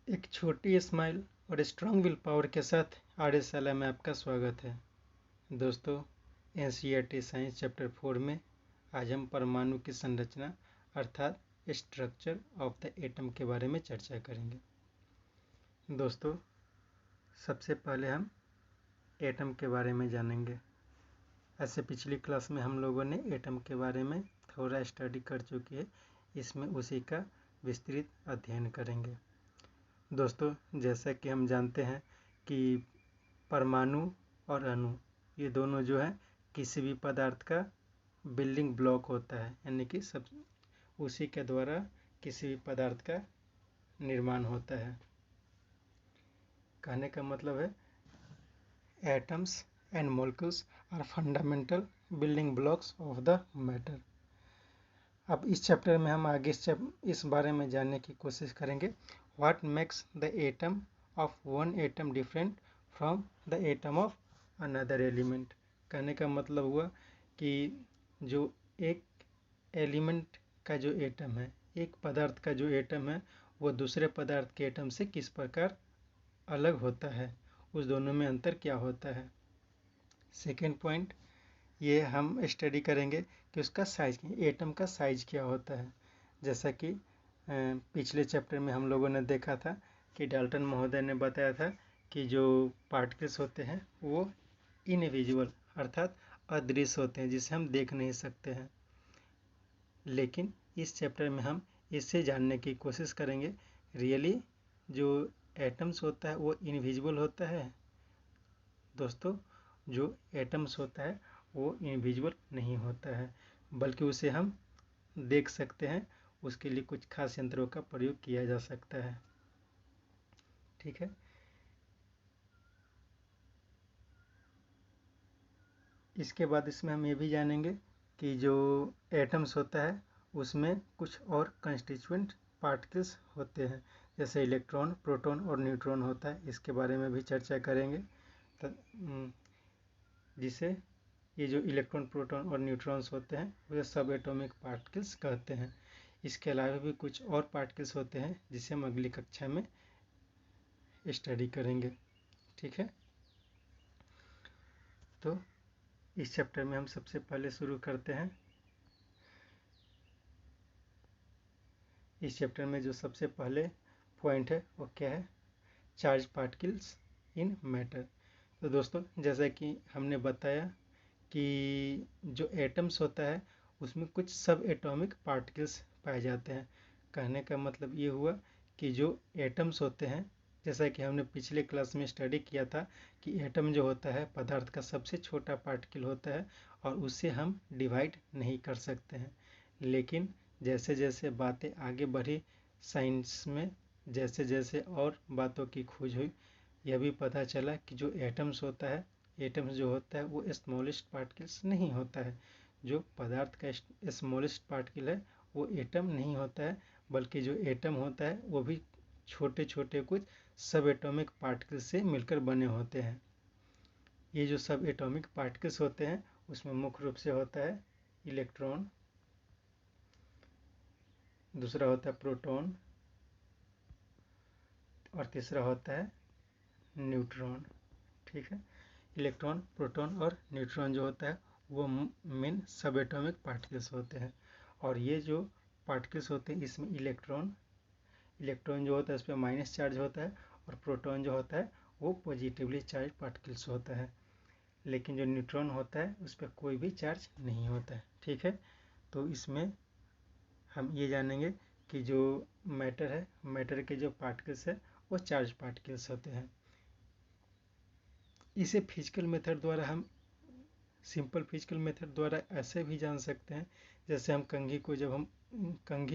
एक छोटी स्माइल और स्ट्रांग विल पावर के साथ आर्यशाला में आपका स्वागत है। दोस्तों, एनसीईआरटी साइंस चैप्टर 4 में आज हम परमाणु की संरचना अर्थात स्ट्रक्चर ऑफ द एटम के बारे में चर्चा करेंगे। दोस्तों, सबसे पहले हम एटम के बारे में जानेंगे। ऐसे पिछली क्लास में हम लोगों ने एटम के बारे में थोड़ा स्टडी कर चुकी है, इसमें उसी का विस्तृत अध्ययन करेंगे। दोस्तों, जैसा कि हम जानते हैं कि परमाणु और अणु ये दोनों जो है किसी भी पदार्थ का बिल्डिंग ब्लॉक होता है, यानी कि सब उसी के द्वारा किसी भी पदार्थ का निर्माण होता है। कहने का मतलब है atoms and molecules are fundamental building blocks of the matter. अब इस चैप्टर में हम आगे इस बारे में जानने की कोशिश करेंगे। What makes the atom of one atom different from the atom of another element? कहने का मतलब हुआ कि जो एक एलिमेंट का जो एटम है, एक पदार्थ का जो एटम है, वो दूसरे पदार्थ के एटम से किस प्रकार अलग होता है, उस दोनों में अंतर क्या होता है। सेकेंड पॉइंट, ये हम स्टडी करेंगे कि उसका साइज, एटम का साइज क्या होता है। जैसा कि पिछले चैप्टर में हम लोगों ने देखा था कि डाल्टन महोदय ने बताया था कि जो पार्टिकल्स होते हैं वो इनविजिबल अर्थात अदृश्य होते हैं, जिसे हम देख नहीं सकते हैं। लेकिन इस चैप्टर में हम इससे जानने की कोशिश करेंगे रियली जो एटम्स होता है वो इनविजिबल होता है। दोस्तों, जो एटम्स होता है वो इनविजिबल नहीं होता है, बल्कि उसे हम देख सकते हैं। उसके लिए कुछ खास यंत्रों का प्रयोग किया जा सकता है। ठीक है, इसके बाद इसमें हम ये भी जानेंगे कि जो एटम्स होता है उसमें कुछ और कंस्टिट्यूएंट पार्टिकल्स होते हैं, जैसे इलेक्ट्रॉन, प्रोटॉन और न्यूट्रॉन होता है। इसके बारे में भी चर्चा करेंगे, जिसे ये जो इलेक्ट्रॉन, प्रोटॉन और न्यूट्रॉन्स होते हैं उसे सब एटॉमिक पार्टिकल्स कहते हैं। इसके अलावा भी कुछ और पार्टिकल्स होते हैं जिसे हम अगली कक्षा में स्टडी करेंगे। ठीक है, तो इस चैप्टर में हम सबसे पहले शुरू करते हैं। इस चैप्टर में जो सबसे पहले पॉइंट है वो क्या है? Charge particles in matter. तो दोस्तों, जैसा कि हमने बताया कि जो एटम्स होता है उसमें कुछ सब एटॉमिक पार्टिकल्स पाए जाते हैं। कहने का मतलब ये हुआ कि जो एटम्स होते हैं, जैसा कि हमने पिछले क्लास में स्टडी किया था कि एटम जो होता है पदार्थ का सबसे छोटा पार्टिकल होता है और उससे हम डिवाइड नहीं कर सकते हैं। लेकिन जैसे जैसे बातें आगे बढ़ी साइंस में, जैसे जैसे और बातों की खोज हुई, यह भी पता चला कि जो एटम्स होता है, एटम्स जो होता है वो स्मॉलेस्ट पार्टिकल्स नहीं होता है। जो पदार्थ का स्मॉलेस्ट पार्टिकल है वो एटम नहीं होता है, बल्कि जो एटम होता है वो भी छोटे छोटे कुछ सब एटॉमिक पार्टिकल्स से मिलकर बने होते हैं। ये जो सब एटॉमिक पार्टिकल्स होते हैं उसमें मुख्य रूप से होता है इलेक्ट्रॉन, दूसरा होता है प्रोटॉन और तीसरा होता है न्यूट्रॉन। ठीक है, इलेक्ट्रॉन, प्रोटॉन और न्यूट्रॉन जो होता है वो मेन सब एटॉमिक पार्टिकल्स होते हैं। और ये जो पार्टिकल्स होते हैं इसमें इलेक्ट्रॉन जो होता है उस पर माइनस चार्ज होता है और प्रोटॉन जो होता है वो पॉजिटिवली चार्ज पार्टिकल्स होता है। लेकिन जो न्यूट्रॉन होता है उस पर कोई भी चार्ज नहीं होता है। ठीक है, तो इसमें हम ये जानेंगे कि जो मैटर है, मैटर के जो पार्टिकल्स है वो चार्ज पार्टिकल्स होते हैं। इसे फिजिकल मेथड द्वारा हम सिंपल फिजिकल मेथड द्वारा ऐसे भी जान सकते हैं, जैसे हम कंघी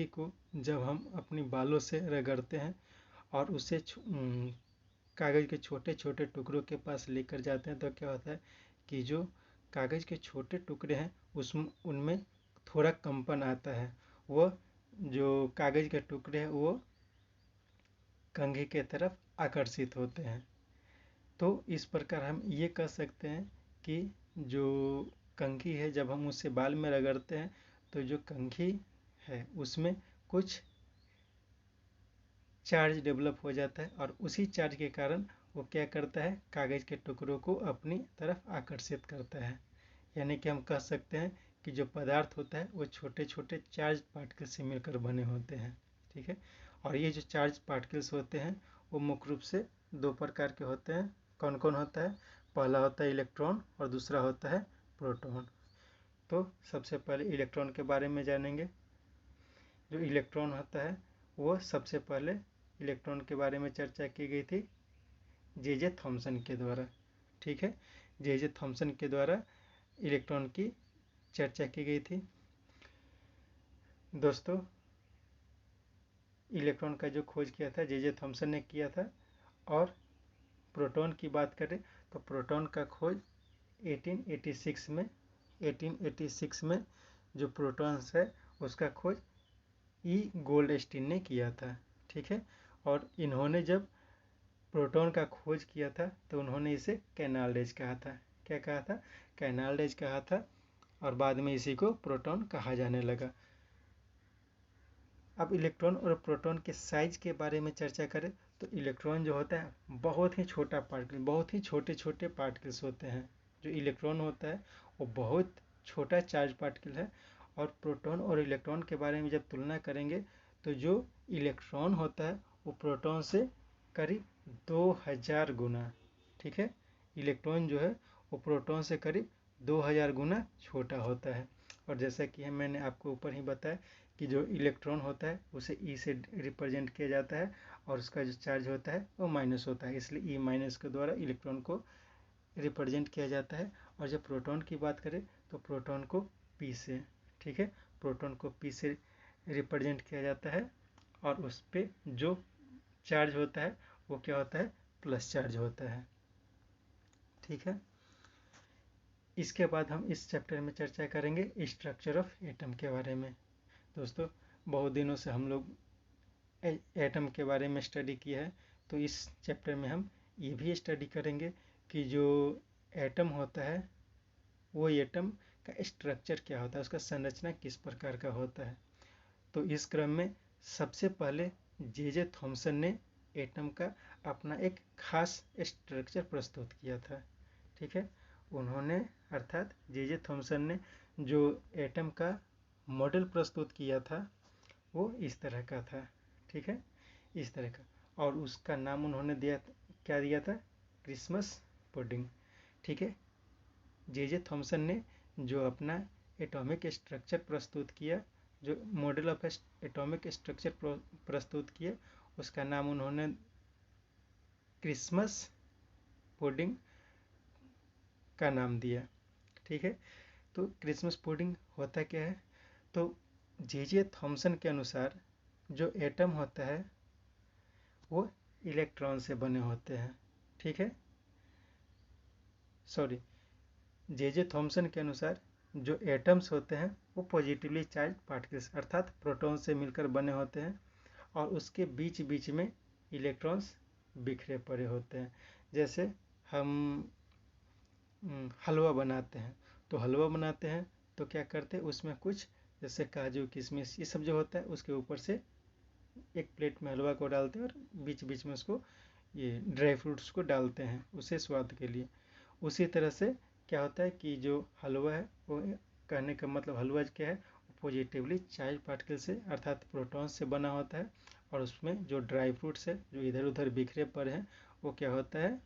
को जब हम अपनी बालों से रगड़ते हैं और उसे कागज़ के छोटे छोटे टुकड़ों के पास लेकर जाते हैं, तो क्या होता है कि जो कागज़ के छोटे टुकड़े हैं उनमें थोड़ा कंपन आता है। वो जो कागज़ के टुकड़े हैं वो कंघी के तरफ आकर्षित होते हैं। तो इस प्रकार हम ये कह सकते हैं कि जो कंघी है जब हम उससे बाल में रगड़ते हैं तो जो कंघी है उसमें कुछ चार्ज डेवलप हो जाता है और उसी चार्ज के कारण वो क्या करता है, कागज़ के टुकड़ों को अपनी तरफ आकर्षित करता है। यानी कि हम कह सकते हैं कि जो पदार्थ होता है वो छोटे छोटे चार्ज पार्टिकल से मिलकर बने होते हैं। ठीक है, और ये जो चार्ज पार्टिकल्स होते हैं वो मुख्य रूप से दो प्रकार के होते हैं। कौन कौन होता है? पहला होता है इलेक्ट्रॉन और दूसरा होता है प्रोटॉन। तो सबसे पहले इलेक्ट्रॉन के बारे में जानेंगे। जो इलेक्ट्रॉन होता है वो सबसे पहले इलेक्ट्रॉन के बारे में चर्चा की गई थी जे थॉमसन के द्वारा। ठीक है, जे थॉमसन के द्वारा इलेक्ट्रॉन की चर्चा की गई थी। दोस्तों, इलेक्ट्रॉन का जो खोज किया था जे थॉमसन ने किया था। और प्रोटॉन की बात करें तो प्रोटॉन का खोज 1886 में जो प्रोटॉन्स है उसका खोज ई गोल्डस्टीन ने किया था। ठीक है, और इन्होंने जब प्रोटॉन का खोज किया था तो उन्होंने इसे कैनाल्डेज कहा था। क्या कहा था? कैनाल्डेज कहा था, और बाद में इसी को प्रोटॉन कहा जाने लगा। अब इलेक्ट्रॉन और प्रोटॉन के साइज के बारे में चर्चा करें तो इलेक्ट्रॉन जो होता है बहुत ही छोटा पार्टिकल, बहुत ही छोटे छोटे पार्टिकल्स होते हैं। जो इलेक्ट्रॉन होता है वो बहुत छोटा चार्ज पार्टिकल है। और प्रोटॉन और इलेक्ट्रॉन के बारे में जब तुलना करेंगे तो जो इलेक्ट्रॉन होता है वो प्रोटॉन से करीब 2000 गुना, ठीक है, इलेक्ट्रॉन जो है वो प्रोटॉन से करीब 2000 गुना छोटा होता है। और जैसा कि मैंने आपको ऊपर ही बताया कि जो इलेक्ट्रॉन होता है उसे ई से रिप्रेजेंट किया जाता है और उसका जो चार्ज होता है वो माइनस होता है, इसलिए ई माइनस के द्वारा इलेक्ट्रॉन को रिप्रेजेंट किया जाता है। और जब प्रोटॉन की बात करें तो प्रोटॉन को पी से, ठीक है, प्रोटॉन को पी से रिप्रेजेंट किया जाता है और उस पर जो चार्ज होता है वो क्या होता है? प्लस चार्ज होता है। ठीक है, इसके बाद हम इस चैप्टर में चर्चा करेंगे स्ट्रक्चर ऑफ एटम के बारे में। दोस्तों, बहुत दिनों से हम लोग एटम के बारे में स्टडी किया है, तो इस चैप्टर में हम ये भी स्टडी करेंगे कि जो एटम होता है वो एटम का स्ट्रक्चर क्या होता है, उसका संरचना किस प्रकार का होता है। तो इस क्रम में सबसे पहले जे थॉमसन ने एटम का अपना एक खास स्ट्रक्चर प्रस्तुत किया था। ठीक है, उन्होंने अर्थात जे थॉमसन ने जो एटम का मॉडल प्रस्तुत किया था वो इस तरह का था। ठीक है, इस तरह का, और उसका नाम उन्होंने दिया, क्या दिया था? Christmas pudding. ठीक है, जे थॉमसन ने जो अपना एटॉमिक स्ट्रक्चर प्रस्तुत किया, जो मॉडल ऑफ एटॉमिक स्ट्रक्चर प्रस्तुत किया, उसका नाम उन्होंने क्रिसमस पुडिंग का नाम दिया। ठीक है, तो क्रिसमस पुडिंग होता क्या है? तो जे थॉमसन के अनुसार जो एटम होता है वो इलेक्ट्रॉन से बने होते हैं। ठीक है, सॉरी, जे थॉमसन के अनुसार जो एटम्स होते हैं वो पॉजिटिवली चार्ज पार्टिकल्स अर्थात प्रोटॉन से मिलकर बने होते हैं और उसके बीच बीच में इलेक्ट्रॉन्स बिखरे पड़े होते हैं। जैसे हम हलवा बनाते हैं, तो हलवा बनाते हैं तो क्या करते हैं, उसमें कुछ जैसे काजू किशमिश ये सब जो होता है उसके ऊपर से एक प्लेट में हलवा को डालते हैं और बीच बीच में उसको ये ड्राई फ्रूट्स को डालते हैं उसे स्वाद के लिए। उसी तरह से क्या होता है कि जो हलवा है वो, कहने का मतलब हलवा क्या है, पॉजिटिवली चार्ज पार्टिकल से अर्थात प्रोटॉन से बना होता है और उसमें जो ड्राई फ्रूट्स है जो इधर उधर बिखरे पड़े हैं वो क्या होता है?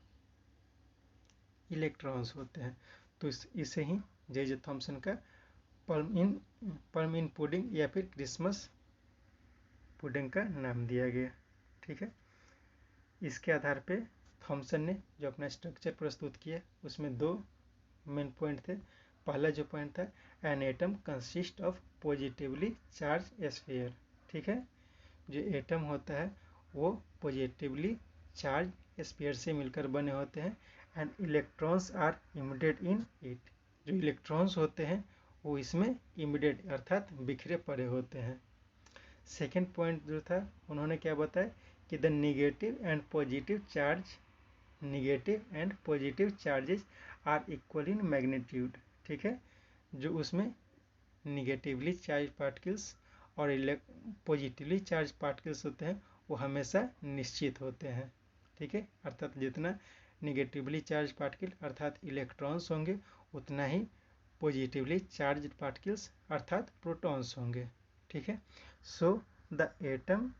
इलेक्ट्रॉन्स होते हैं। तो इसे ही जे थॉमसन का पर्म इन पुडिंग या फिर क्रिसमस पुडिंग का नाम दिया गया। ठीक है, इसके आधार पे थॉमसन ने जो अपना स्ट्रक्चर प्रस्तुत किया उसमें दो मेन पॉइंट थे। पहला जो पॉइंट था, an atom consist of positively charge sphere. ठीक है, जो एटम होता है वो पॉजिटिवली चार्ज स्फीयर से मिलकर बने होते हैं and electrons are embedded in it. जो इलेक्ट्रॉन्स होते हैं वो इसमें इमिडेड अर्थात बिखरे पड़े होते हैं। सेकेंड पॉइंट जो था उन्होंने क्या बताया कि the negative and positive charges are equal in magnitude. ठीक है, जो उसमें निगेटिवली चार्ज पार्टिकल्स और पॉजिटिवली चार्ज पार्टिकल्स होते हैं वो हमेशा निश्चित होते हैं, ठीक है। अर्थात जितना निगेटिवली चार्ज पार्टिकल अर्थात इलेक्ट्रॉन्स होंगे उतना ही पॉजिटिवली चार्ज पार्टिकल्स अर्थात प्रोटॉन्स होंगे, ठीक है। So the atom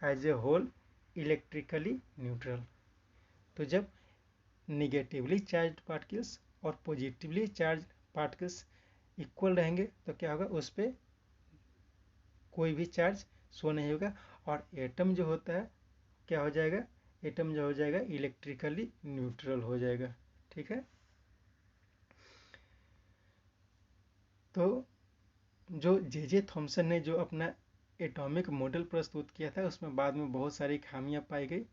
as a whole electrically neutral. तो जब निगेटिवली चार्ज पार्टिकल्स और पॉजिटिवली चार्ज पार्टिकल्स इक्वल रहेंगे तो क्या होगा, उस पर कोई भी चार्ज शो नहीं होगा और एटम जो होता है क्या हो जाएगा, एटम जो हो जाएगा इलेक्ट्रिकली न्यूट्रल हो जाएगा, ठीक है। तो जो जे थॉमसन ने जो अपना एटॉमिक मॉडल प्रस्तुत किया था उसमें बाद में बहुत सारी खामियां पाई गई।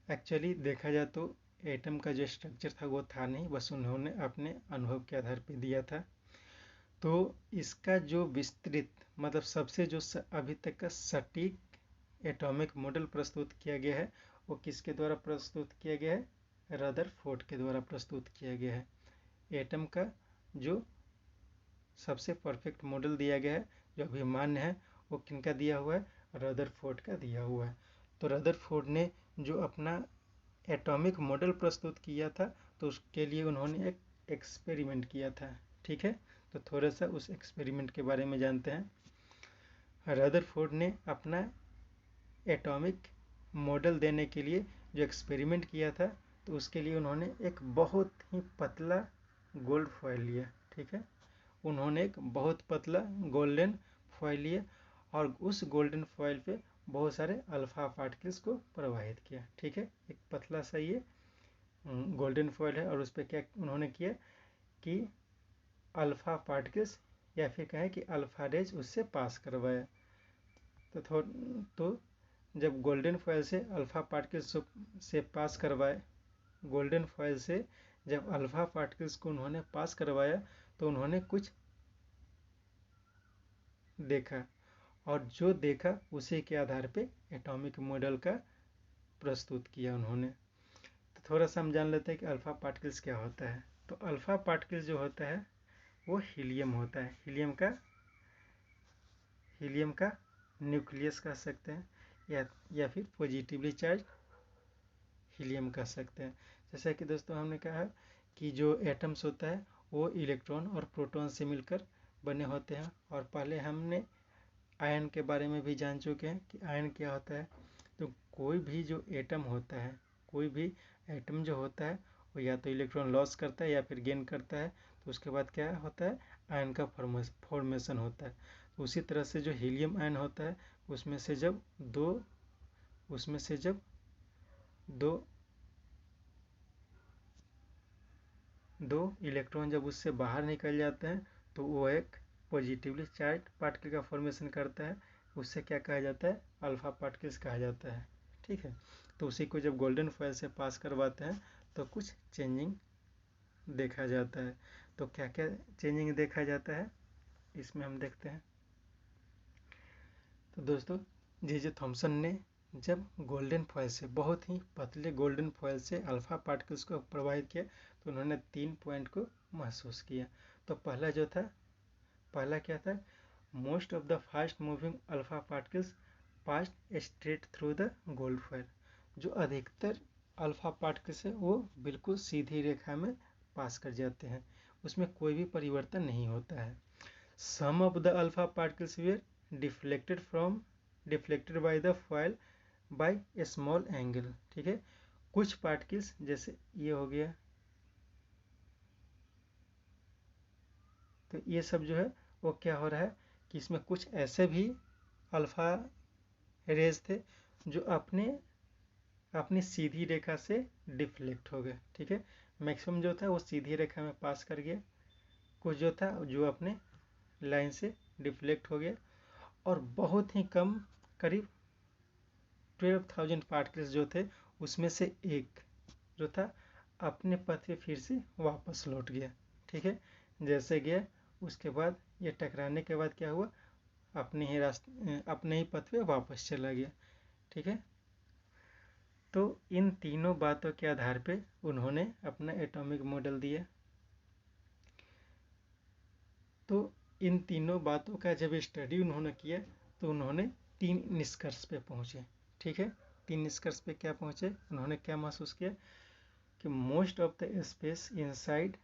एक्चुअली देखा जाए तो एटम का जो स्ट्रक्चर था वो था नहीं, बस उन्होंने अपने अनुभव के आधार पर दिया था। तो इसका जो विस्तृत मतलब सबसे जो अभी तक का सटीक एटॉमिक मॉडल प्रस्तुत किया गया है वो किसके द्वारा प्रस्तुत किया गया है, रदरफोर्ड के द्वारा प्रस्तुत किया गया है। एटम का जो सबसे परफेक्ट मॉडल दिया गया है जो अभी मान्य है वो किनका दिया हुआ है, रदरफोर्ड का दिया हुआ है। तो रदरफोर्ड ने जो अपना एटॉमिक मॉडल प्रस्तुत किया था तो उसके लिए उन्होंने एक एक्सपेरिमेंट किया था, ठीक है। तो थोड़ा सा उस एक्सपेरिमेंट के बारे में जानते हैं। रदरफोर्ड ने अपना एटॉमिक मॉडल देने के लिए जो एक्सपेरिमेंट किया था तो उसके लिए उन्होंने एक बहुत ही पतला गोल्ड फॉयल लिया, ठीक है। उन्होंने एक बहुत पतला गोल्डन फॉयल लिया और उस गोल्डन फॉयल पे बहुत सारे अल्फा पार्टिकल्स को प्रवाहित किया, ठीक है। एक पतला सा ये गोल्डन फॉयल है और उस पर क्या उन्होंने किया कि अल्फा पार्टिकल्स या फिर कहें कि अल्फा रेज उससे पास करवाया। तो जब गोल्डन फॉयल से अल्फा पार्टिकल्स से पास करवाए, गोल्डन फॉयल से जब अल्फा पार्टिकल्स को उन्होंने पास करवाया तो उन्होंने कुछ देखा और जो देखा उसी के आधार पे एटॉमिक मॉडल का प्रस्तुत किया उन्होंने। तो थोड़ा सा हम जान लेते हैं कि अल्फा पार्टिकल्स क्या होता है। तो अल्फा पार्टिकल्स जो होता है वो हीलियम होता है, हीलियम का न्यूक्लियस कह सकते हैं या फिर पॉजिटिवली चार्ज हीलियम कह सकते हैं। जैसा कि दोस्तों हमने कहा कि जो एटम्स होता है वो इलेक्ट्रॉन और प्रोटॉन से मिलकर बने होते हैं और पहले हमने आयन के बारे में भी जान चुके हैं कि आयन क्या होता है। तो कोई भी जो एटम होता है, कोई भी एटम जो होता है वो या तो इलेक्ट्रॉन लॉस करता है या फिर गेन करता है, तो उसके बाद क्या होता है, आयन का फॉर्मेशन होता है। तो उसी तरह से जो हीलियम आयन होता है उसमें से जब दो इलेक्ट्रॉन जब उससे बाहर निकल जाते हैं तो वो एक पॉजिटिवली चार्ज पार्टिकल का फॉर्मेशन करता है, उससे क्या कहा जाता है, अल्फा पार्टिकल्स कहा जाता है, ठीक है। तो उसी को जब गोल्डन फॉयल से पास करवाते हैं तो कुछ चेंजिंग देखा जाता है। तो क्या क्या चेंजिंग देखा जाता है इसमें हम देखते हैं। तो दोस्तों जे थॉमसन ने जब गोल्डन फॉयल से, बहुत ही पतले गोल्डन फॉयल से अल्फा पार्टिकल्स को प्रवाहित किया तो उन्होंने 3 पॉइंट को महसूस किया। तो पहला क्या था, most of the fast moving alpha particles past straight through the gold foil. जो अधिकतर अल्फा पार्टिकल्स है वो बिल्कुल सीधी रेखा में पास कर जाते हैं, उसमें कोई भी परिवर्तन नहीं होता है। Some of the alpha particles were deflected by the foil by a small angle, ठीक है। कुछ पार्टिकल्स जैसे ये हो गया, तो ये सब जो है वो क्या हो रहा है कि इसमें कुछ ऐसे भी अल्फा रेज थे जो अपनी सीधी रेखा से डिफ्लेक्ट हो गए, ठीक है। मैक्सिमम जो था वो सीधी रेखा में पास कर गया, कुछ जो था जो अपने लाइन से डिफ्लेक्ट हो गया और बहुत ही कम, करीब 12,000 पार्टिकल्स जो थे उसमें से एक जो था अपने पथ पे फिर से वापस लौट गया, ठीक है। जैसे गया उसके बाद ये टकराने के बाद क्या हुआ, अपने ही पथ पे वापस चला गया, ठीक है। तो इन तीनों बातों के आधार पे उन्होंने अपना एटॉमिक मॉडल दिया। तो इन तीनों बातों का जब स्टडी उन्होंने किया तो उन्होंने 3 निष्कर्ष पे पहुँचे। ठीक है, 3 निष्कर्ष पे क्या पहुँचे, उन्होंने क्या महसूस किया कि most of the space inside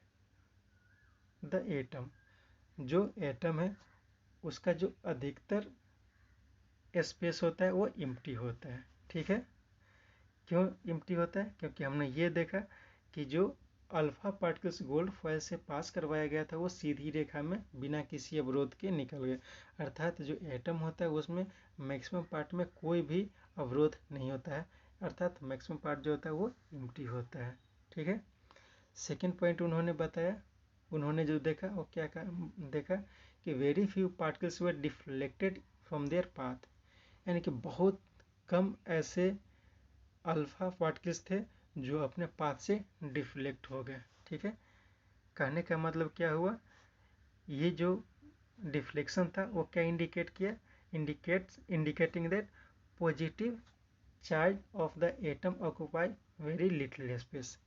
the atom, जो एटम है उसका जो अधिकतर स्पेस होता है वो एम्प्टी होता है। ठीक है, क्यों एम्प्टी होता है, क्योंकि हमने ये देखा कि जो अल्फा पार्टिकल्स गोल्ड फॉयल से पास करवाया गया था वो सीधी रेखा में बिना किसी अवरोध के निकल गए, अर्थात जो एटम होता है उसमें मैक्सिमम पार्ट में कोई भी अवरोध नहीं होता है, अर्थात मैक्सिमम पार्ट जो होता है वो एम्प्टी होता है। ठीक है, सेकेंड पॉइंट उन्होंने बताया, उन्होंने जो देखा वो क्या देखा कि very few particles were deflected from there path, यानी कि बहुत कम ऐसे अल्फा पार्टिकल्स थे जो अपने पाथ से डिफ्लेक्ट हो गए। ठीक है, कहने का मतलब क्या हुआ, ये जो डिफ्लेक्शन था वो क्या इंडिकेट किया, indicating that positive charge of the atom occupy very little space.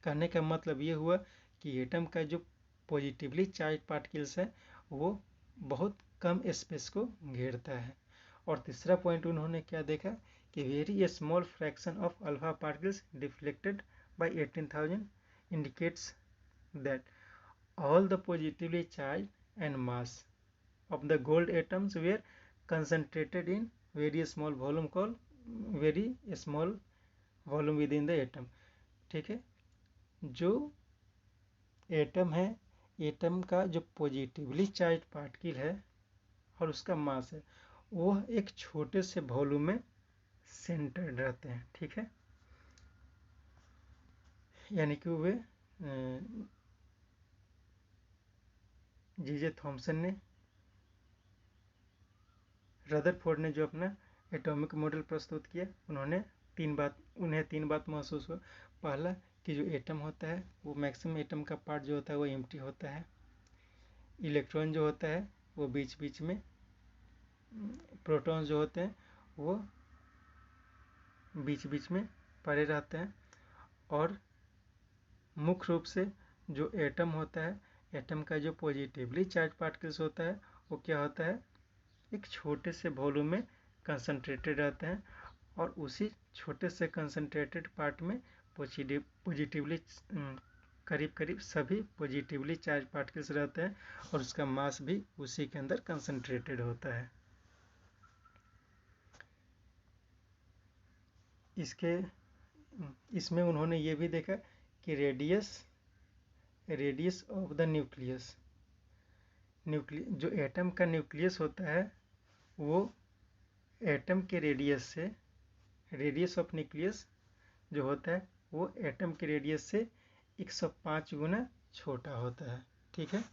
कहने का मतलब ये हुआ कि एटम का जो पॉजिटिवली चार्ज पार्टिकल्स है वो बहुत कम स्पेस को घेरता है। और तीसरा पॉइंट उन्होंने क्या देखा कि very small fraction of alpha particles deflected by 18,000 indicates that all the positively charged and mass of the gold atoms were concentrated in very small volume called very small volume within the atom। ठीक है, जो atom है, atom का जो positively charge particle है और उसका मास है वो एक छोटे से वॉल्यूम में सेंटर्ड रहते हैं। ठीक है, यानी कि वे जे थॉमसन ने, रदरफोर्ड ने जो अपना एटॉमिक मॉडल प्रस्तुत किया, उन्हें तीन बात महसूस हुआ। पहला कि जो एटम होता है वो मैक्सिमम एटम का पार्ट जो होता है वो एम्प्टी होता है, इलेक्ट्रॉन जो होता है वो बीच बीच में, प्रोटॉन जो होते हैं वो बीच बीच में पड़े रहते हैं, और मुख्य रूप से जो एटम होता है, एटम का जो पॉजिटिवली चार्ज पार्टिकल्स होता है वो क्या होता है, एक छोटे से वॉल्यूम में कंसंट्रेटेड रहते हैं, और उसी छोटे से कंसंट्रेटेड पार्ट में पॉजिटिवली करीब करीब सभी पॉजिटिवली चार्ज पार्टिकल्स रहते हैं, और उसका मास भी उसी के अंदर कंसंट्रेटेड होता है। इसमें उन्होंने ये भी देखा कि रेडियस ऑफ द न्यूक्लियस, जो एटम का न्यूक्लियस होता है वो एटम के रेडियस ऑफ न्यूक्लियस जो होता है वो एटम के रेडियस से 105 गुना छोटा होता है। ठीक है,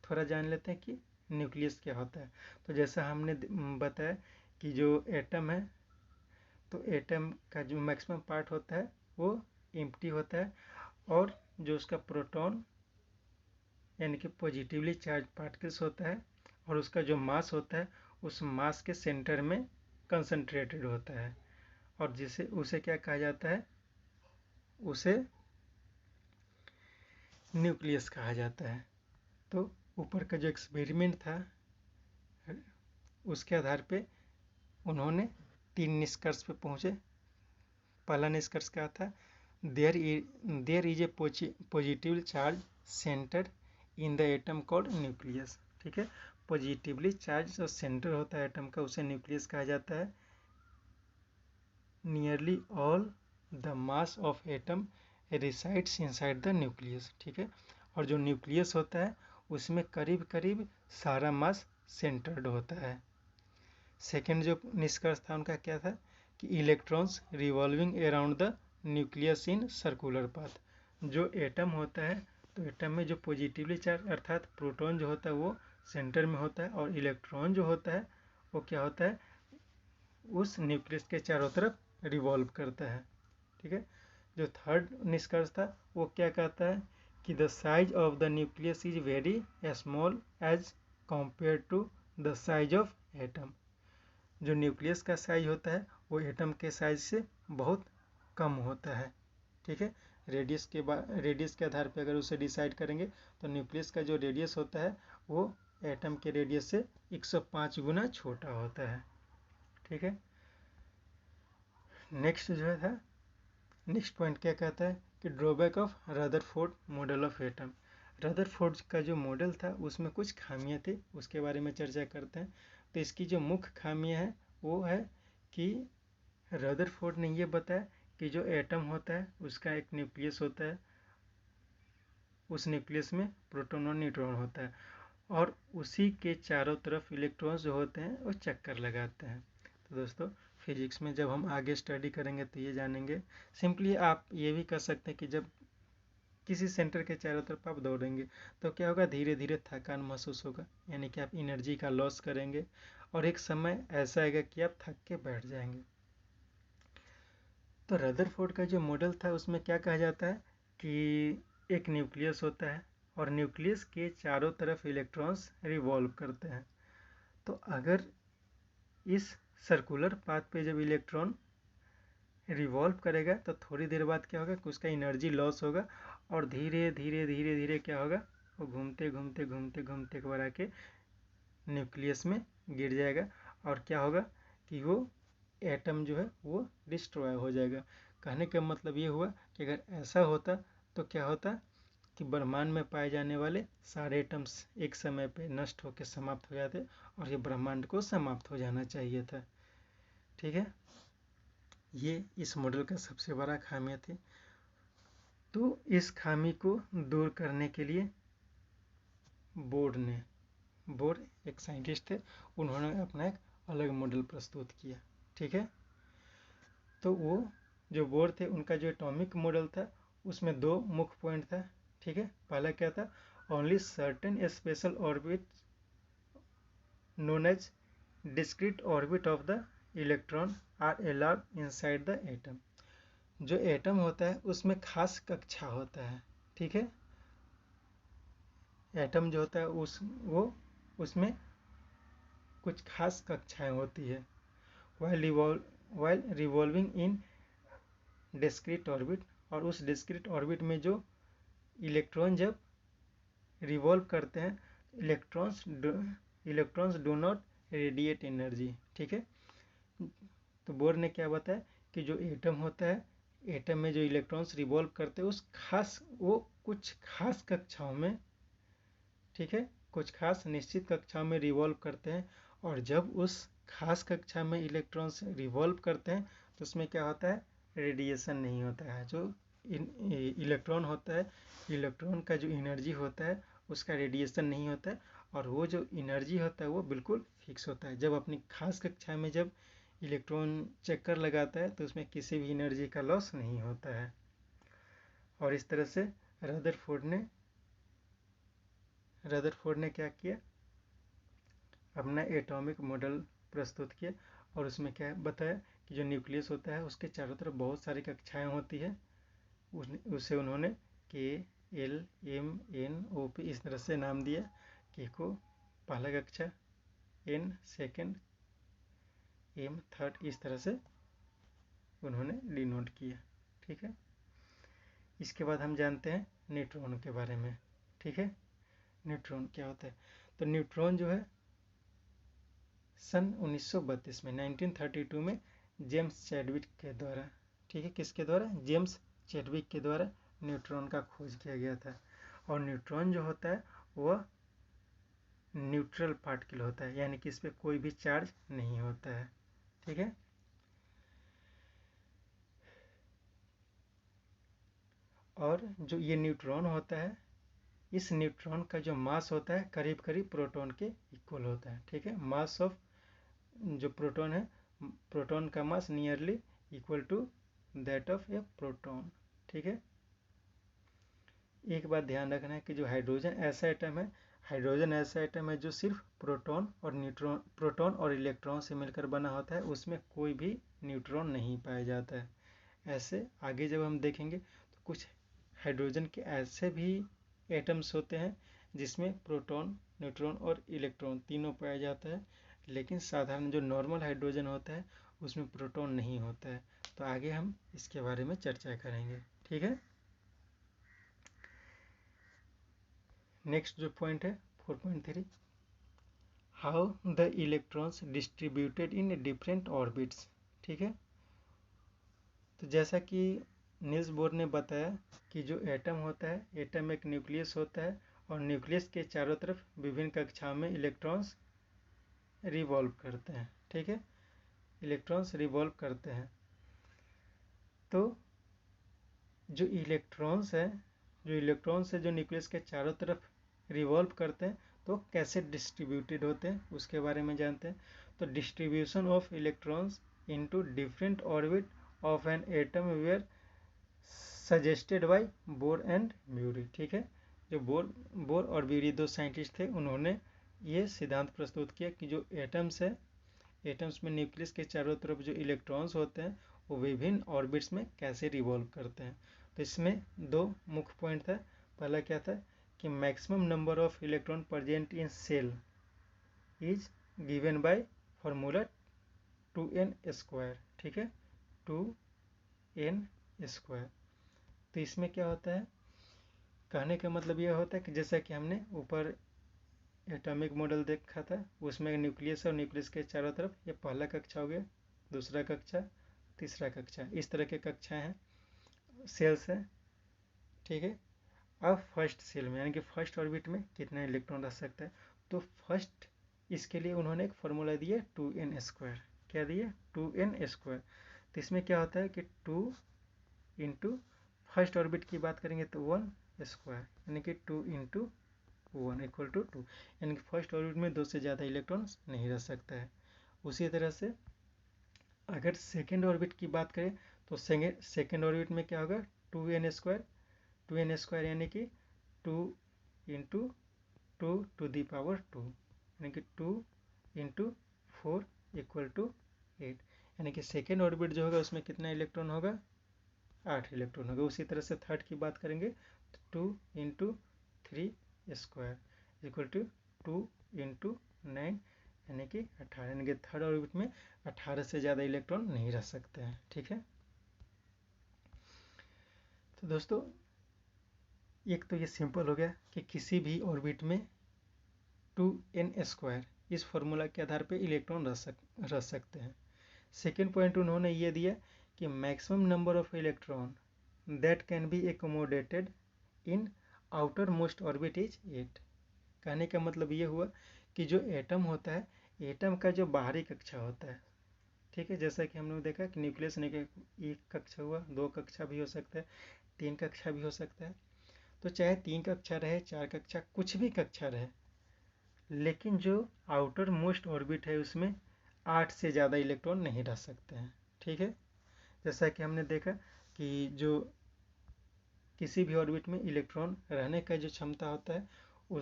थोड़ा जान लेते हैं कि न्यूक्लियस क्या होता है। तो जैसा हमने बताया कि जो एटम है, तो एटम का जो मैक्सिमम पार्ट होता है वो एम्प्टी होता है, और जो उसका प्रोटॉन यानी कि पॉजिटिवली चार्ज पार्टिकल्स होता है और उसका जो मास होता है उस मास के सेंटर में कंसंट्रेटेड होता है, और उसे क्या कहा जाता है, उसे न्यूक्लियस कहा जाता है। तो ऊपर का जो एक्सपेरिमेंट था उसके आधार पे उन्होंने 3 निष्कर्ष पे पहुंचे। पहला निष्कर्ष क्या था, there is a positive charge centre in the atom called nucleus. ठीक है, पॉजिटिवली चार्ज जो सेंटर होता है एटम का उसे न्यूक्लियस कहा जाता है। Nearly all the mass of atom resides inside the nucleus. ठीक है, और जो न्यूक्लियस होता है उसमें करीब करीब सारा मास सेंटर्ड होता है। सेकेंड जो निष्कर्ष था उनका क्या था कि electrons revolving around the nucleus in circular path. जो एटम होता है तो एटम में जो पॉजिटिवली चार्ज अर्थात प्रोटॉन जो होता है वो सेंटर में होता है, और इलेक्ट्रॉन जो होता है वो क्या होता है, उस न्यूक्लियस के चारों तरफ रिवॉल्व करता है। ठीक है, जो थर्ड निष्कर्ष था वो क्या कहता है कि the size of the nucleus is very small as compare to the size of atom. जो न्यूक्लियस का साइज होता है वो एटम के साइज से बहुत कम होता है। ठीक है, रेडियस के आधार पे अगर उसे डिसाइड करेंगे तो न्यूक्लियस का जो रेडियस होता है वो एटम के रेडियस से 105 गुना छोटा होता है। ठीक है, नेक्स्ट जो है था, नेक्स्ट पॉइंट क्या कहता है कि drawback of Rutherford model of atom. Rutherford का जो मॉडल था उसमें कुछ खामियां थी, उसके बारे में चर्चा करते हैं। तो इसकी जो मुख्य खामियां है वो है कि रदरफोर्ड ने ये बताया कि जो एटम होता है उसका एक न्यूक्लियस होता है, उस न्यूक्लियस में प्रोटॉन और न्यूट्रॉन होता है और उसी के चारों तरफ इलेक्ट्रॉन्स जो होते हैं वो चक्कर लगाते हैं। तो दोस्तों फिजिक्स में जब हम आगे स्टडी करेंगे तो ये जानेंगे। सिंपली आप ये भी कर सकते हैं कि जब किसी सेंटर के चारों तरफ आप दौड़ेंगे तो क्या होगा, धीरे धीरे थकान महसूस होगा, यानी कि आप एनर्जी का लॉस करेंगे और एक समय ऐसा आएगा कि आप थक के बैठ जाएंगे। तो रदरफोर्ड का जो मॉडल था उसमें क्या कहा जाता है कि एक न्यूक्लियस होता है और न्यूक्लियस के चारों तरफ इलेक्ट्रॉन्स रिवॉल्व करते हैं। तो अगर इस सर्कुलर पाथ पे जब इलेक्ट्रॉन रिवॉल्व करेगा तो थोड़ी देर बाद क्या होगा कि उसका एनर्जी लॉस होगा और धीरे धीरे धीरे धीरे क्या होगा, वो घूमते घूमते घूमते घूमते एक बार आके न्यूक्लियस में गिर जाएगा और क्या होगा कि वो एटम जो है वो डिस्ट्रॉय हो जाएगा। कहने का मतलब ये हुआ कि अगर ऐसा होता तो क्या होता कि ब्रह्मांड में पाए जाने वाले सारे एटम्स एक समय पे नष्ट होकर समाप्त हो जाते और ये ब्रह्मांड को समाप्त हो जाना चाहिए था। ठीक है, ये इस मॉडल का सबसे बड़ा खामियां थी। तो इस खामी को दूर करने के लिए बोर एक साइंटिस्ट थे, उन्होंने अपना एक अलग मॉडल प्रस्तुत किया। ठीक है, तो वो जो बोर थे उनका जो एटॉमिक मॉडल था उसमें दो मुख्य पॉइंट था। ठीक है, पहला क्या था, only certain special orbit known as discrete orbit of the electron are allowed inside the atom. जो एटम होता है उसमें खास कक्षा होता है। ठीक है, एटम जो होता है उसमें कुछ खास कक्षाएं होती है। वाइल रिवॉल्विंग इन डिस्क्रीट ऑर्बिट, और उस डिस्क्रीट ऑर्बिट में जो इलेक्ट्रॉन जब रिवॉल्व करते हैं electrons do not radiate energy. ठीक है, तो बोर ने क्या बताया कि जो एटम होता है, एटम में जो इलेक्ट्रॉन्स रिवॉल्व करते हैं वो कुछ खास कक्षाओं में, ठीक है, कुछ खास निश्चित कक्षाओं में रिवॉल्व करते हैं और जब उस खास कक्षा में इलेक्ट्रॉन्स रिवॉल्व करते हैं तो उसमें क्या होता है, रेडिएशन नहीं होता है। जो इलेक्ट्रॉन होता है, इलेक्ट्रॉन का जो एनर्जी होता है उसका रेडिएशन नहीं होता है और वो जो एनर्जी होता है वो बिल्कुल फिक्स होता है। जब अपनी खास कक्षा में जब इलेक्ट्रॉन चक्कर लगाता है तो उसमें किसी भी एनर्जी का लॉस नहीं होता है। और इस तरह से रदरफोर्ड ने क्या किया, अपना एटॉमिक मॉडल प्रस्तुत किया और उसमें क्या बताया कि जो न्यूक्लियस होता है उसके चारों तरफ बहुत सारी कक्षाएं होती है। उसे उन्होंने KLMNOP इस तरह से नाम दिया। K को पहला कक्षा, N सेकेंड, M थर्ड, इस तरह से उन्होंने डिनोट किया। ठीक है, इसके बाद हम जानते हैं न्यूट्रॉन के बारे में। ठीक है, न्यूट्रॉन क्या होता है, तो न्यूट्रॉन जो है सन 1932 में 1932 में जेम्स चैडविक के द्वारा, ठीक है, किसके द्वारा, जेम्स चैडविक के द्वारा न्यूट्रॉन का खोज किया गया था। और न्यूट्रॉन जो होता है वह न्यूट्रल पार्टिकल होता है, यानी कि इस पर कोई भी चार्ज नहीं होता है। ठीक है, और जो ये न्यूट्रॉन होता है, इस न्यूट्रॉन का जो मास होता है करीब करीब प्रोटॉन के इक्वल होता है। ठीक है, मास ऑफ जो प्रोटॉन है, प्रोटॉन का mass nearly equal to that of a proton. ठीक है, एक बात ध्यान रखना है कि जो हाइड्रोजन ऐसा एटम है जो सिर्फ प्रोटॉन और इलेक्ट्रॉन से मिलकर बना होता है, उसमें कोई भी न्यूट्रॉन नहीं पाया जाता है। ऐसे आगे जब हम देखेंगे तो कुछ हाइड्रोजन के ऐसे भी एटम्स होते हैं जिसमें प्रोटॉन, न्यूट्रॉन और इलेक्ट्रॉन तीनों पाया जाता है, लेकिन साधारण जो नॉर्मल हाइड्रोजन होता है उसमें प्रोटॉन नहीं होता है। तो आगे हम इसके बारे में चर्चा करेंगे। ठीक है, नेक्स्ट जो पॉइंट है 4.3, how the electrons distributed in different orbits. ठीक है, तो जैसा कि नील्स बोर ने बताया कि जो एटम होता है, एटम एक न्यूक्लियस होता है और न्यूक्लियस के चारों तरफ विभिन्न कक्षाओं में इलेक्ट्रॉन्स रिवॉल्व करते हैं। ठीक है, इलेक्ट्रॉन्स रिवॉल्व करते हैं। तो जो इलेक्ट्रॉन्स है जो न्यूक्लियस के चारों तरफ रिवॉल्व करते हैं तो कैसे डिस्ट्रीब्यूटेड होते हैं उसके बारे में जानते हैं। तो distribution of electrons into different orbit of an atom were suggested by Bohr and Bury. ठीक है, जो बोर और ब्यूरी दो साइंटिस्ट थे, उन्होंने ये सिद्धांत प्रस्तुत किया कि जो एटम्स है, एटम्स में न्यूक्लियस के चारों तरफ जो इलेक्ट्रॉन्स होते हैं वो विभिन्न ऑर्बिट्स में कैसे रिवॉल्व करते हैं। तो इसमें दो मुख्य पॉइंट था। पहला क्या था कि maximum number of electron present in shell is given by formula 2n²। ठीक है, 2n²। तो इसमें क्या होता है, कहने का मतलब यह होता है कि जैसा कि हमने ऊपर एटॉमिक मॉडल देखा था, उसमें न्यूक्लियस और न्यूक्लियस के चारों तरफ ये पहला कक्षा हो गया, दूसरा कक्षा, तीसरा कक्षा, इस तरह के कक्षाएं हैं, सेल्स हैं। ठीक है, अब फर्स्ट सेल में यानी कि फर्स्ट ऑर्बिट में कितना इलेक्ट्रॉन रह सकता है, तो फर्स्ट इसके लिए उन्होंने एक फॉर्मूला दिया 2n²। क्या दिया, 2n²। तो इसमें क्या होता है कि 2 इंटू फर्स्ट ऑर्बिट की बात करेंगे तो 1² यानी कि 2 इंटू 1 इक्वल टू 2, यानी कि फर्स्ट ऑर्बिट में 2 से ज़्यादा इलेक्ट्रॉन्स नहीं रह सकता है। उसी तरह से अगर सेकेंड ऑर्बिट की बात करें तो सेकेंड ऑर्बिट में क्या होगा, 2n² यानी कि 2 इंटू 2 टू दी पावर 2 यानी कि 2 इंटू 4 इक्वल टू 8, यानी कि सेकेंड ऑर्बिट जो होगा उसमें कितना इलेक्ट्रॉन होगा, 8 इलेक्ट्रॉन होगा। उसी तरह से थर्ड की बात करेंगे तो 2 इंटू 3² इक्वल टू 2 इंटू 9 यानी कि 18, यानी कि थर्ड ऑर्बिट में 18 से ज़्यादा इलेक्ट्रॉन नहीं रह सकते हैं। ठीक है, तो दोस्तों एक तो ये सिंपल हो गया कि किसी भी ऑर्बिट में 2n² इस फॉर्मूला के आधार पे इलेक्ट्रॉन रह सकते हैं। सेकेंड पॉइंट उन्होंने ये दिया कि maximum number of electron that can be accommodated in outer most orbit is 8। कहने का मतलब ये हुआ कि जो एटम होता है, एटम का जो बाहरी कक्षा होता है, ठीक है, जैसा कि हम लोग देखा कि न्यूक्लियस ने एक कक्षा हुआ, 2 कक्षा भी हो सकता है, 3 कक्षा भी हो सकता है। तो चाहे 3 कक्षा रहे, 4 कक्षा, कुछ भी कक्षा रहे, लेकिन जो आउटर मोस्ट ऑर्बिट है उसमें 8 से ज़्यादा इलेक्ट्रॉन नहीं रह सकते हैं। ठीक है, जैसा कि हमने देखा कि जो किसी भी ऑर्बिट में इलेक्ट्रॉन रहने का जो क्षमता होता है वो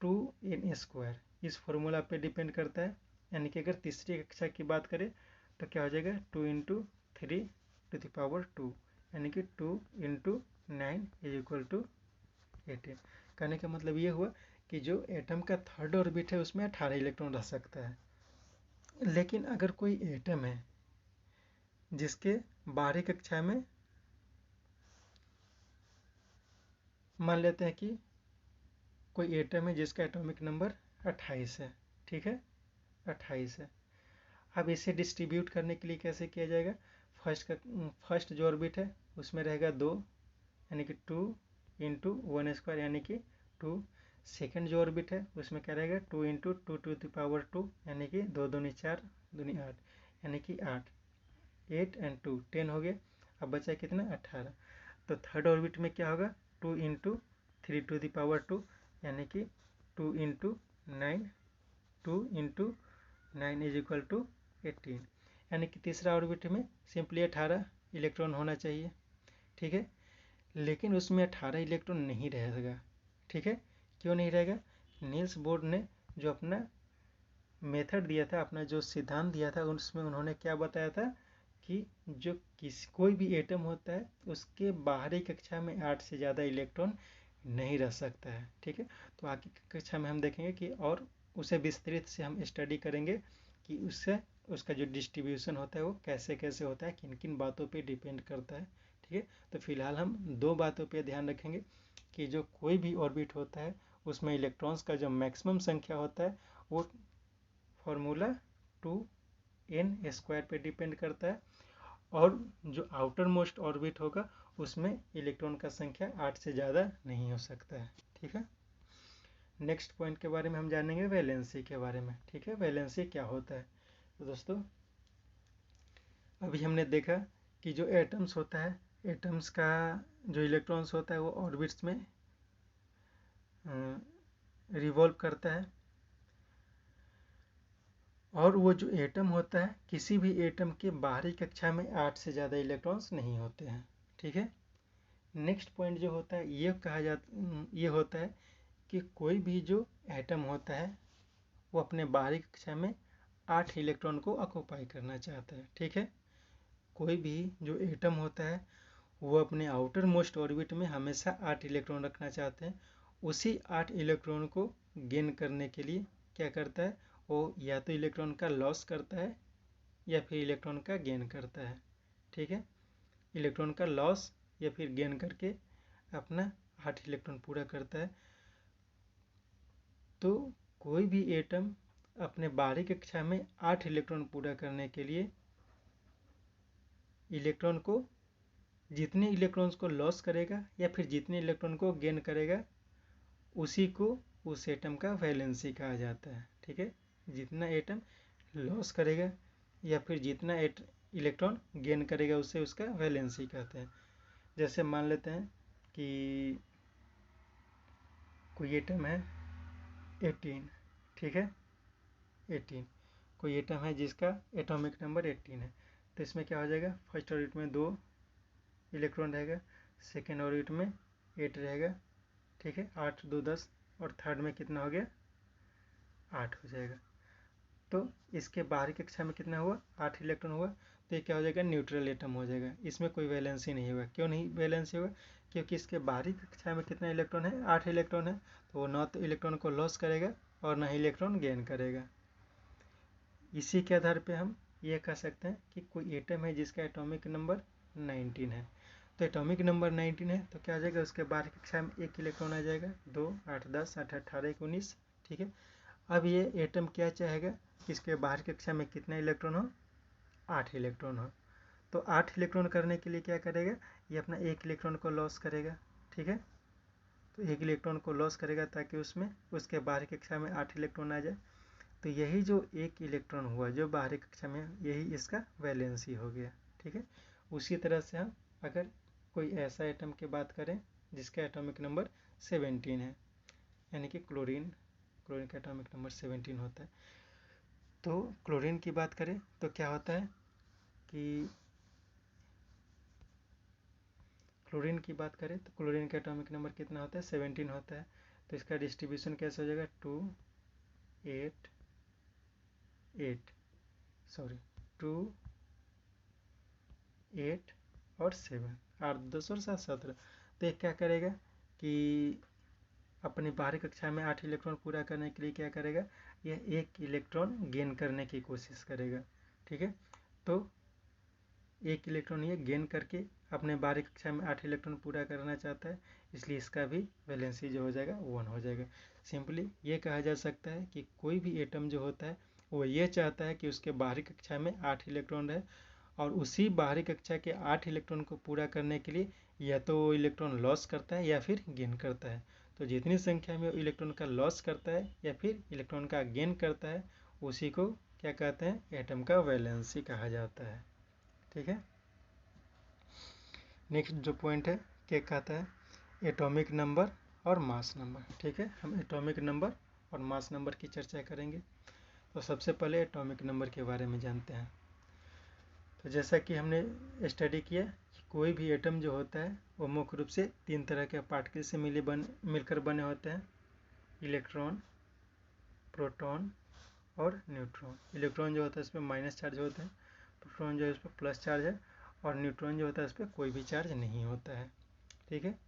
2n² इस फॉर्मूला पे डिपेंड करता है। यानी कि अगर तीसरी कक्षा की बात करें तो क्या हो जाएगा, 2 इंटू 3 टू द पावर 2 यानी कि 2 इंटू 9 इज इक्वल टू 18। कहने का मतलब ये हुआ कि जो एटम का थर्ड ऑर्बिट है उसमें 18 इलेक्ट्रॉन रह सकता है। लेकिन अगर कोई एटम है जिसके बाहरी कक्षा में मान लेते हैं कि कोई एटम है जिसका एटॉमिक नंबर 28 है, ठीक है, 28 है। अब इसे डिस्ट्रीब्यूट करने के लिए कैसे किया जाएगा, फर्स्ट जो ऑर्बिट है उसमें रहेगा 2 यानी कि 2 इंटू 1² यानी कि 2। सेकेंड जो ऑर्बिट है उसमें क्या रहेगा, 2 इंटू 2 टू द पावर 2 यानी कि 2 दूनी 4 दूनी 8 यानी कि 8 एंड 2 10 हो गए। अब बचा कितना, 18। तो थर्ड ऑर्बिट में क्या होगा, 2 इंटू 3 टू द पावर 2 यानी कि 2 into 9 2 into 9 is equal to 18, यानी कि तीसरा ऑर्बिट में सिंपली 18 इलेक्ट्रॉन होना चाहिए। ठीक है, लेकिन उसमें 18 इलेक्ट्रॉन नहीं रहेगा। ठीक है, क्यों नहीं रहेगा, नील्स बोर ने जो अपना मेथड दिया था, अपना जो सिद्धांत दिया था, उसमें उन्होंने क्या बताया था कि जो कोई भी एटम होता है उसके बाहरी कक्षा में 8 से ज़्यादा इलेक्ट्रॉन नहीं रह सकता है। ठीक है, तो आगे की कक्षा में हम देखेंगे कि और उसे विस्तृत से हम स्टडी करेंगे कि उससे उसका जो डिस्ट्रीब्यूशन होता है वो कैसे कैसे होता है, किन किन बातों पे डिपेंड करता है। ठीक है, तो फिलहाल हम 2 बातों पे ध्यान रखेंगे कि जो कोई भी ऑर्बिट होता है उसमें इलेक्ट्रॉन्स का जो मैक्सिमम संख्या होता है वो फॉर्मूला 2n² पे डिपेंड करता है, और जो आउटर मोस्ट ऑर्बिट होगा उसमें इलेक्ट्रॉन का संख्या 8 से ज़्यादा नहीं हो सकता है। ठीक है, नेक्स्ट पॉइंट के बारे में हम जानेंगे वैलेंसी के बारे में। ठीक है, वैलेंसी क्या होता है? तो दोस्तों अभी हमने देखा कि जो एटम्स होता है, एटम्स का जो इलेक्ट्रॉन्स होता है वो ऑर्बिट्स में रिवॉल्व करता है, और वो जो एटम होता है किसी भी एटम के बाहरी कक्षा में 8 से ज़्यादा इलेक्ट्रॉन्स नहीं होते हैं। ठीक है, नेक्स्ट पॉइंट जो होता है ये होता है कि कोई भी जो एटम होता है वो अपने बाहरी कक्षा में 8 इलेक्ट्रॉन को ऑक्युपाई करना चाहता है। ठीक है, कोई भी जो एटम होता है वो अपने आउटर मोस्ट ऑर्बिट में हमेशा 8 इलेक्ट्रॉन रखना चाहते हैं। उसी 8 इलेक्ट्रॉन को गेन करने के लिए क्या करता है, वो या तो इलेक्ट्रॉन का लॉस करता है या फिर इलेक्ट्रॉन का गेन करता है। ठीक है, इलेक्ट्रॉन का लॉस या फिर गेन करके अपना 8 इलेक्ट्रॉन पूरा करता है। तो कोई भी एटम अपने बाहरी कक्षा में 8 इलेक्ट्रॉन पूरा करने के लिए इलेक्ट्रॉन को, जितने इलेक्ट्रॉन्स को लॉस करेगा या फिर जितने इलेक्ट्रॉन को गेन करेगा उसी को उस एटम का वैलेंसी कहा जाता है। ठीक है, जितना एटम लॉस करेगा या फिर जितना इलेक्ट्रॉन गेन करेगा उसे उसका वैलेंसी कहते हैं। जैसे मान लेते हैं कि कोई एटम है 18। ठीक है, 18 कोई एटम है जिसका एटॉमिक नंबर 18 है, तो इसमें क्या हो जाएगा, फर्स्ट ऑर्बिट में 2 इलेक्ट्रॉन रहेगा, सेकेंड ऑर्बिट में 8 रहेगा। ठीक है, 8 2 10, और थर्ड में कितना हो गया, 8 हो जाएगा। तो इसके बाहरी कक्षा में कितना हुआ, 8 इलेक्ट्रॉन हुआ, तो ये क्या हो जाएगा, न्यूट्रल एटम हो जाएगा। इसमें कोई वैलेंसी नहीं होगा। क्यों नहीं वैलेंसी होगा, क्योंकि इसके बाहरी कक्षा में कितना इलेक्ट्रॉन है, 8 इलेक्ट्रॉन है, तो वो न तो इलेक्ट्रॉन को लॉस करेगा और न ही इलेक्ट्रॉन गेन करेगा। इसी के आधार पे हम ये कह सकते हैं कि कोई एटम है जिसका एटॉमिक नंबर 19 है, तो एटॉमिक नंबर 19 है तो क्या आ जाएगा, उसके बाहरी कक्षा में 1 इलेक्ट्रॉन आ जाएगा, 2 8 10 8 18 19। ठीक है, अब ये एटम क्या चाहेगा कि इसके बाहरी कक्षा में कितना इलेक्ट्रॉन हो, 8 इलेक्ट्रॉन हो। तो 8 इलेक्ट्रॉन करने के लिए क्या करेगा, ये अपना 1 इलेक्ट्रॉन को लॉस करेगा। ठीक है, तो 1 इलेक्ट्रॉन को लॉस करेगा ताकि उसमें उसके बाहरी कक्षा में 8 इलेक्ट्रॉन आ जाए। तो यही जो 1 इलेक्ट्रॉन हुआ जो बाहरी कक्षा में, यही इसका वैलेंसी हो गया। ठीक है, उसी तरह से हम अगर कोई ऐसा एटम की बात करें जिसका एटॉमिक नंबर 17 है, यानी कि क्लोरीन का एटॉमिक नंबर 17 होता है, तो क्लोरीन की बात करें तो क्या होता है कि क्लोरीन की बात करें तो क्लोरीन का एटॉमिक नंबर कितना होता है, 17 होता है। तो इसका डिस्ट्रीब्यूशन कैसे हो जाएगा, 2 8 8 सॉरी 2 8 और 7, 8 10 और 7 17। तो ये क्या करेगा कि अपनी बाहरी कक्षा में 8 इलेक्ट्रॉन पूरा करने के लिए क्या करेगा, यह 1 इलेक्ट्रॉन गेन करने की कोशिश करेगा। ठीक है, तो 1 इलेक्ट्रॉन ये गेन करके अपने बाहरी कक्षा में 8 इलेक्ट्रॉन पूरा करना चाहता है, इसलिए इसका भी वैलेंसी जो हो जाएगा 1 हो जाएगा। सिंपली ये कहा जा सकता है कि कोई भी एटम जो होता है वो ये चाहता है कि उसके बाहरी कक्षा में 8 इलेक्ट्रॉन रहे, और उसी बाहरी कक्षा के 8 इलेक्ट्रॉन को पूरा करने के लिए या तो वो इलेक्ट्रॉन लॉस करता है या फिर गेन करता है। तो जितनी संख्या में वो इलेक्ट्रॉन का लॉस करता है या फिर इलेक्ट्रॉन का गेन करता है उसी को क्या कहते हैं, एटम का वैलेंसी कहा जाता है। ठीक है, नेक्स्ट जो पॉइंट है क्या कहता है, एटॉमिक नंबर और मास नंबर। ठीक है, हम एटॉमिक नंबर और मास नंबर की चर्चा करेंगे। तो सबसे पहले एटॉमिक नंबर के बारे में जानते हैं। तो जैसा कि हमने स्टडी किया कि कोई भी एटम जो होता है वो मुख्य रूप से 3 तरह के पार्टिकल से मिलकर बने होते हैं, इलेक्ट्रॉन, प्रोटॉन और न्यूट्रॉन। इलेक्ट्रॉन जो होता है इस पर माइनस चार्ज होता है, प्रोटॉन जो है इस पर प्लस चार्ज है, और न्यूट्रॉन जो होता है इस पर कोई भी चार्ज नहीं होता है। ठीक है,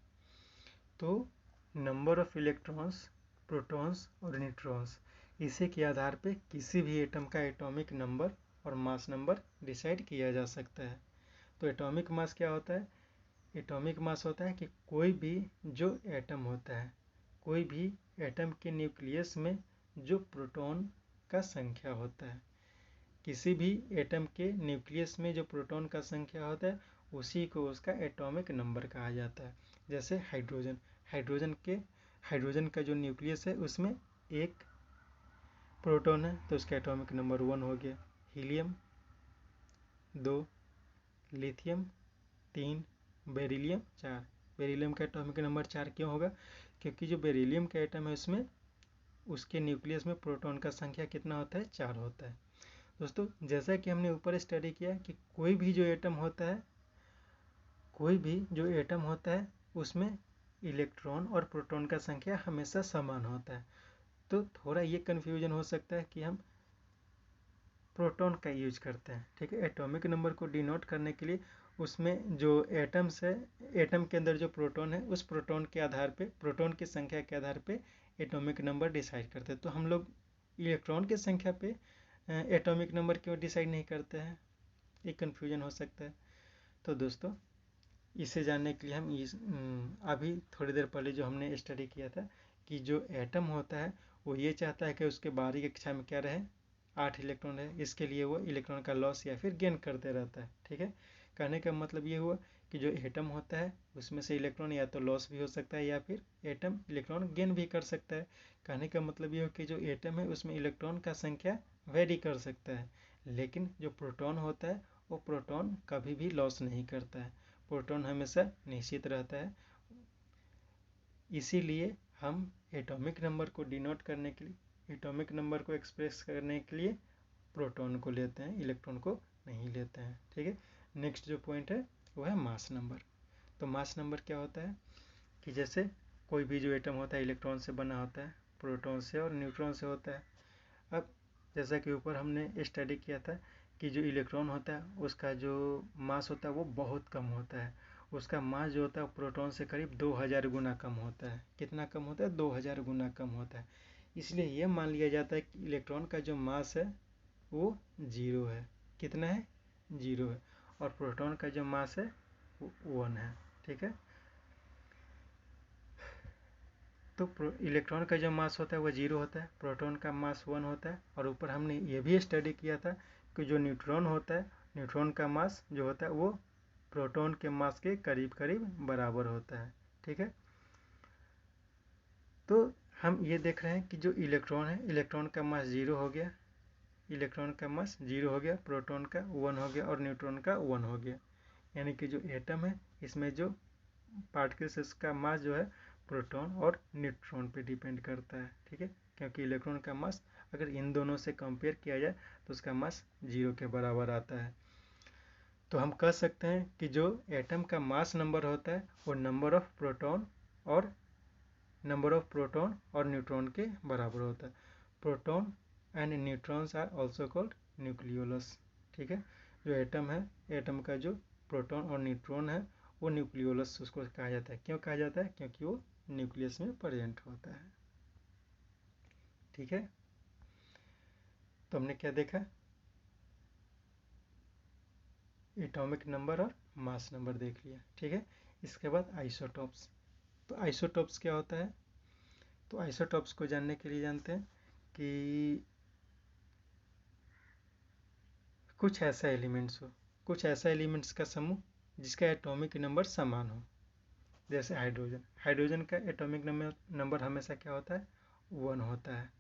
तो नंबर ऑफ इलेक्ट्रॉन्स, प्रोटॉन्स और न्यूट्रॉन्स, इसी के आधार पे किसी भी एटम का एटॉमिक नंबर और मास नंबर डिसाइड किया जा सकता है। तो एटॉमिक मास क्या होता है, एटॉमिक मास होता है कि कोई भी जो एटम होता है, कोई भी एटम के न्यूक्लियस में जो प्रोटॉन का संख्या होता है, किसी भी एटम के न्यूक्लियस में जो प्रोटॉन का संख्या होता है उसी को उसका एटॉमिक नंबर कहा जाता है। जैसे हाइड्रोजन, हाइड्रोजन का जो न्यूक्लियस है उसमें एक प्रोटॉन है तो उसका एटॉमिक नंबर 1 हो गया। Helium 2, lithium 3, beryllium 4। बेरिलियम का एटॉमिक नंबर 4 क्यों होगा? क्योंकि जो बेरिलियम का एटम है उसमें उसके न्यूक्लियस में प्रोटॉन का संख्या कितना होता है? 4 होता है। दोस्तों, जैसा कि हमने ऊपर स्टडी किया कि कोई भी जो एटम होता है उसमें इलेक्ट्रॉन और प्रोटॉन का संख्या हमेशा समान होता है। तो थोड़ा ये कन्फ्यूजन हो सकता है कि हम प्रोटॉन का यूज करते हैं, ठीक है, एटॉमिक नंबर को डिनोट करने के लिए। उसमें जो एटम्स है, एटम के अंदर जो प्रोटॉन है उस प्रोटॉन के आधार पे, प्रोटॉन की संख्या के आधार पे एटॉमिक नंबर डिसाइड करते हैं। तो हम लोग इलेक्ट्रॉन की संख्या पे एटॉमिक नंबर क्यों डिसाइड नहीं करते हैं? एक कन्फ्यूजन हो सकता है। तो दोस्तों, इसे जानने के लिए हम अभी थोड़ी देर पहले जो हमने स्टडी किया था कि जो एटम होता है वो ये चाहता है कि उसके बाहरी कक्षा में क्या रहे? 8 इलेक्ट्रॉन है। इसके लिए वो इलेक्ट्रॉन का लॉस या फिर गेन करते रहता है, ठीक है। कहने का मतलब ये हुआ कि जो एटम होता है उसमें से इलेक्ट्रॉन या तो लॉस भी हो सकता है या फिर एटम इलेक्ट्रॉन गेन भी कर सकता है। कहने का मतलब ये हो कि जो एटम है उसमें इलेक्ट्रॉन का संख्या वेरी कर सकता है, लेकिन जो प्रोटॉन होता है वो प्रोटॉन कभी भी लॉस नहीं करता है, प्रोटॉन हमेशा निश्चित रहता है। इसीलिए हम एटॉमिक नंबर को डिनोट करने के लिए, एटॉमिक नंबर को एक्सप्रेस करने के लिए प्रोटॉन को लेते हैं, इलेक्ट्रॉन को नहीं लेते हैं, ठीक है। नेक्स्ट जो पॉइंट है वो है मास नंबर। तो मास नंबर क्या होता है कि जैसे कोई भी जो एटम होता है इलेक्ट्रॉन से बना होता है, प्रोटॉन से और न्यूट्रॉन से होता है। अब जैसा कि ऊपर हमने स्टडी किया था कि जो इलेक्ट्रॉन होता है उसका जो मास होता है वो बहुत कम होता है। उसका मास जो होता है प्रोटॉन से करीब 2000 गुना कम होता है। कितना कम होता है? 2000 गुना कम होता है। इसलिए यह मान लिया जाता है कि इलेक्ट्रॉन का जो मास है वो 0 है। कितना है? 0 है। और प्रोटॉन का जो मास है वो 1 है, ठीक है। तो इलेक्ट्रॉन का जो मास होता है वो 0 होता है, प्रोटॉन का मास 1 होता है। और ऊपर हमने ये भी स्टडी किया था कि जो न्यूट्रॉन होता है, न्यूट्रॉन का मास जो होता है वो प्रोटॉन के मास के करीब करीब बराबर होता है, ठीक है। तो हम ये देख रहे हैं कि जो इलेक्ट्रॉन है, इलेक्ट्रॉन का मास 0 हो गया, इलेक्ट्रॉन का मास 0 हो गया, प्रोटॉन का 1 हो गया और न्यूट्रॉन का 1 हो गया। यानी कि जो एटम है इसमें जो पार्टिकल्स इसका मास जो है प्रोटॉन और न्यूट्रॉन पे डिपेंड करता है, ठीक है। क्योंकि इलेक्ट्रॉन का मास अगर इन दोनों से कंपेयर किया जाए तो उसका मास 0 के बराबर आता है। तो हम कह सकते हैं कि जो एटम का मास नंबर होता है वो नंबर ऑफ प्रोटॉन और न्यूट्रॉन के बराबर होता है। Proton and neutrons are also called nucleolus, ठीक है। जो एटम है, एटम का जो प्रोटॉन और न्यूट्रॉन है वो न्यूक्लियोलस उसको कहा जाता है। क्यों कहा जाता है? क्योंकि वो न्यूक्लियस में प्रेजेंट होता है, ठीक है। तो हमने क्या देखा? एटॉमिक नंबर और मास नंबर देख लिया, ठीक है। इसके बाद आइसोटॉप्स। तो आइसोटॉप्स क्या होता है? तो आइसोटॉप्स को जानने के लिए जानते हैं कि कुछ ऐसा एलिमेंट्स का समूह जिसका एटॉमिक नंबर समान हो। जैसे हाइड्रोजन का एटॉमिक नंबर हमेशा क्या होता है? 1 होता है,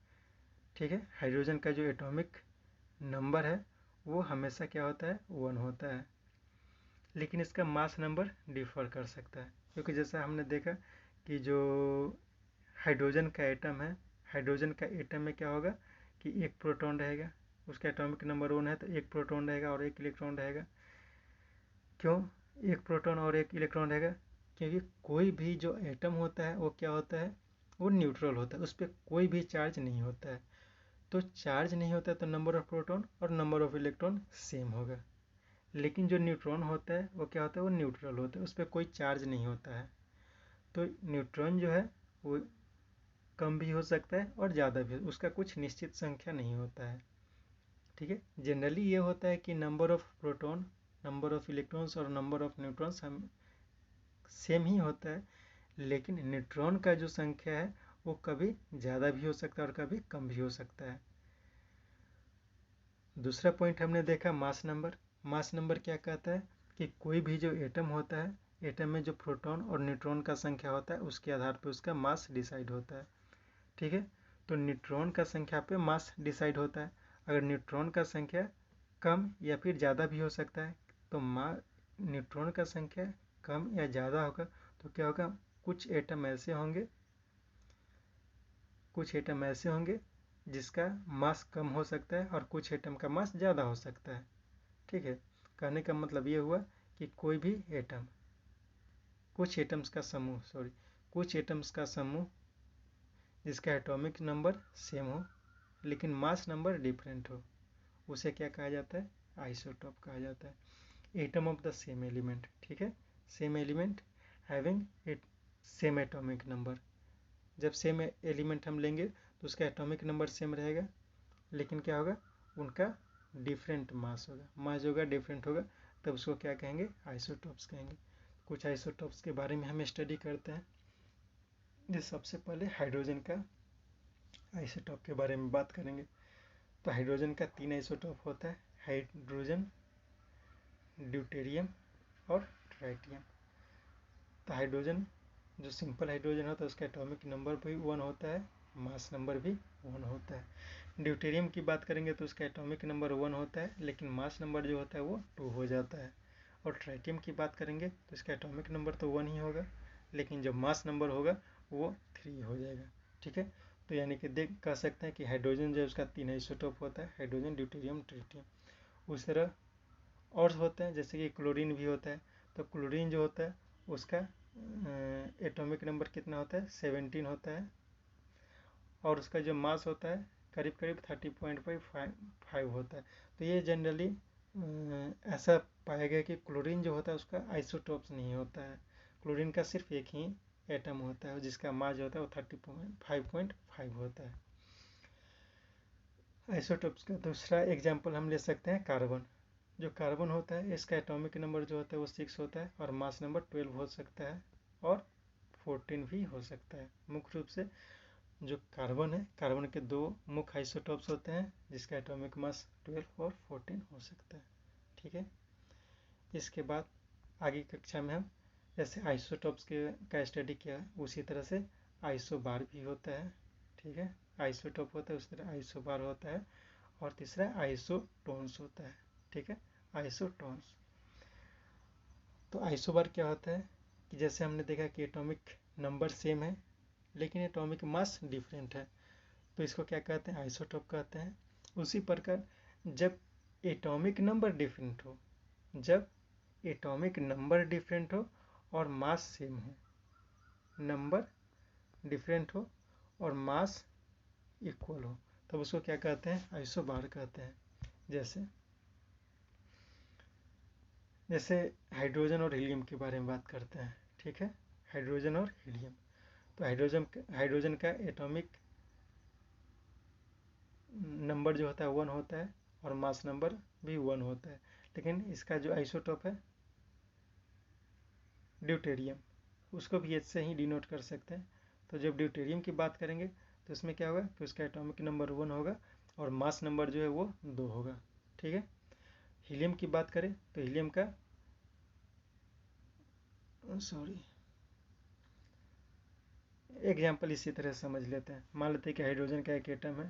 ठीक है। हाइड्रोजन का जो एटॉमिक नंबर है वो हमेशा क्या होता है? 1 होता है। लेकिन इसका मास नंबर डिफर कर सकता है, क्योंकि जैसा हमने देखा कि जो हाइड्रोजन का एटम है, हाइड्रोजन का एटम में क्या होगा कि एक प्रोटॉन रहेगा, उसका एटॉमिक नंबर 1 है तो एक प्रोटॉन रहेगा और एक इलेक्ट्रॉन रहेगा। क्यों एक प्रोटॉन और एक इलेक्ट्रॉन रहेगा? क्योंकि कोई भी जो एटम होता है वो क्या होता है? वो न्यूट्रल होता है, उस पर कोई भी चार्ज नहीं होता है। तो चार्ज नहीं होता है तो नंबर ऑफ प्रोटॉन और नंबर ऑफ इलेक्ट्रॉन सेम होगा। लेकिन जो न्यूट्रॉन होता है वो क्या होता है? वो न्यूट्रल होता है, उस पर कोई चार्ज नहीं होता है। तो न्यूट्रॉन जो है वो कम भी हो सकता है और ज़्यादा भी, उसका कुछ निश्चित संख्या नहीं होता है, ठीक है। जनरली ये होता है कि number of proton, number of electrons और नंबर ऑफ न्यूट्रॉन्स हम सेम ही होता है। लेकिन न्यूट्रॉन का जो संख्या है वो कभी ज़्यादा भी हो सकता है और कभी कम भी हो सकता है। दूसरा पॉइंट हमने देखा मास नंबर। मास नंबर क्या कहता है कि कोई भी जो एटम होता है, एटम में जो प्रोटॉन और न्यूट्रॉन का संख्या होता है उसके आधार पर उसका मास डिसाइड होता है। ठीक है, तो न्यूट्रॉन का संख्या पे मास डिसाइड होता है। अगर न्यूट्रॉन का संख्या कम या फिर ज़्यादा भी हो सकता है, तो न्यूट्रॉन का संख्या कम या ज़्यादा होगा तो क्या होगा, कुछ एटम ऐसे होंगे जिसका मास कम हो सकता है और कुछ एटम का मास ज़्यादा हो सकता है। ठीक है, कहने का मतलब ये हुआ कि कोई भी एटम, कुछ एटम्स का समूह जिसका एटॉमिक नंबर सेम हो लेकिन मास नंबर डिफरेंट हो, उसे क्या कहा जाता है, आइसोटॉप कहा जाता है। Atom of the same element, ठीक है, same element having it same atomic number. जब सेम एलिमेंट हम लेंगे तो उसका एटॉमिक नंबर सेम रहेगा लेकिन क्या होगा, उनका डिफरेंट मास होगा, मास होगा डिफरेंट होगा, तब उसको क्या कहेंगे, आइसोटॉप्स कहेंगे। कुछ आइसोटॉप्स के बारे में हम स्टडी करते हैं। जिस सबसे पहले हाइड्रोजन का आइसोटॉप के बारे में बात करेंगे। तो हाइड्रोजन का 3 आइसोटॉप होता है, हाइड्रोजन, ड्यूटेरियम और ट्राइटियम। तो हाइड्रोजन जो सिंपल हाइड्रोजन होता है उसका एटॉमिक नंबर भी 1 होता है, मास नंबर भी 1 होता है। ड्यूटेरियम की बात करेंगे तो उसका एटॉमिक नंबर 1 होता है लेकिन मास नंबर जो होता है वो 2 हो जाता है। और ट्राइटियम की बात करेंगे तो इसका एटॉमिक नंबर तो 1 ही होगा लेकिन जो मास नंबर होगा वो 3 हो जाएगा। ठीक है, तो यानी कि कह सकते हैं कि हाइड्रोजन जो है उसका 3 आइसोटॉप होता है, हाइड्रोजन, ड्यूटेरियम, ट्रिटियम। उस तरह और होते हैं जैसे कि क्लोरीन भी होता है। तो क्लोरीन जो होता है उसका एटॉमिक नंबर कितना होता है, 17 होता है और उसका जो मास होता है करीब करीब 30.5 होता है। तो ये जनरली ऐसा पाया गया कि क्लोरीन जो होता है उसका आइसोटॉप्स नहीं होता है, क्लोरीन का सिर्फ एक ही एटम होता है जिसका मास जो होता है वो 30.5 होता है। आइसोटॉप्स का दूसरा एग्जाम्पल हम ले सकते हैं कार्बन। जो कार्बन होता है इसका एटॉमिक नंबर जो होता है वो 6 होता है और मास नंबर 12 हो सकता है और 14 भी हो सकता है। मुख्य रूप से जो कार्बन है, कार्बन के 2 मुख्य आइसोटॉप्स होते हैं जिसका एटॉमिक मास 12 और 14 हो सकता है। ठीक है, इसके बाद आगे कक्षा में हम जैसे आइसोटॉप्स के का स्टडी किया उसी तरह से आइसोबार भी होता है। ठीक है, आइसोटॉप होता है उस तरह आइसोबार होता है। और तीसरा आइसोटोन्स होता है। ठीक है, आइसोटोन्स। तो आइसोबार क्या होता है कि जैसे हमने देखा कि एटॉमिक नंबर सेम है लेकिन एटॉमिक मास डिफरेंट है, तो इसको क्या कहते हैं, आइसोटॉप कहते हैं। उसी प्रकार जब एटॉमिक नंबर डिफरेंट हो, जब एटॉमिक नंबर डिफरेंट हो और मास सेम हो, नंबर डिफरेंट हो और मास इक्वल हो, तब उसको क्या कहते हैं, आइसोबार कहते हैं। जैसे हाइड्रोजन और हीलियम के बारे में बात करते हैं। ठीक है, हाइड्रोजन और हीलियम। तो हाइड्रोजन का एटॉमिक नंबर जो होता है 1 होता है और मास नंबर भी 1 होता है, लेकिन इसका जो आइसोटॉप है ड्यूटेरियम, उसको भी एच से ही डिनोट कर सकते हैं। तो जब ड्यूटेरियम की बात करेंगे तो इसमें क्या होगा कि उसका एटॉमिक नंबर 1 होगा और मास नंबर जो है वो 2 होगा। ठीक है, हीलियम की बात करें तो हीलियम का एग्जाम्पल इसी तरह समझ लेते हैं। मान लेते हैं कि हाइड्रोजन का एक एटम है,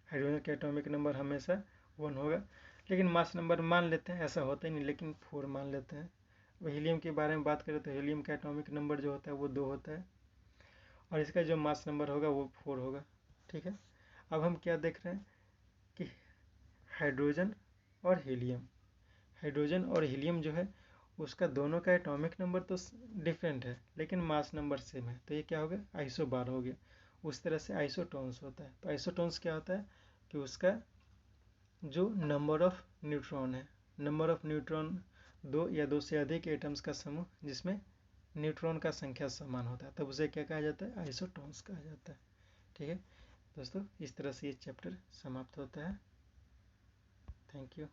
हाइड्रोजन का एटॉमिक नंबर हमेशा 1 होगा लेकिन मास नंबर मान लेते हैं, ऐसा होता ही नहीं लेकिन 4 मान लेते हैं। वह हीलियम के बारे में बात करें तो हीलियम का एटॉमिक नंबर जो होता है वो 2 होता है और इसका जो मास नंबर होगा वो 4 होगा। ठीक है, अब हम क्या देख रहे हैं कि हाइड्रोजन और हीलियम, हाइड्रोजन और हीलियम जो है उसका दोनों का एटॉमिक नंबर तो डिफरेंट है लेकिन मास नंबर सेम है, तो ये क्या हो गया, आइसोबार हो गया। उस तरह से आइसोटोन्स होता है। तो आइसोटोन्स क्या होता है कि उसका जो नंबर ऑफ न्यूट्रॉन है, नंबर ऑफ न्यूट्रॉन 2 या 2 से अधिक एटम्स का समूह जिसमें न्यूट्रॉन का संख्या समान होता है, तब उसे क्या कहा जाता है, आइसोटोन्स कहा जाता है। ठीक है दोस्तों, इस तरह से ये चैप्टर समाप्त होता है। Thank you.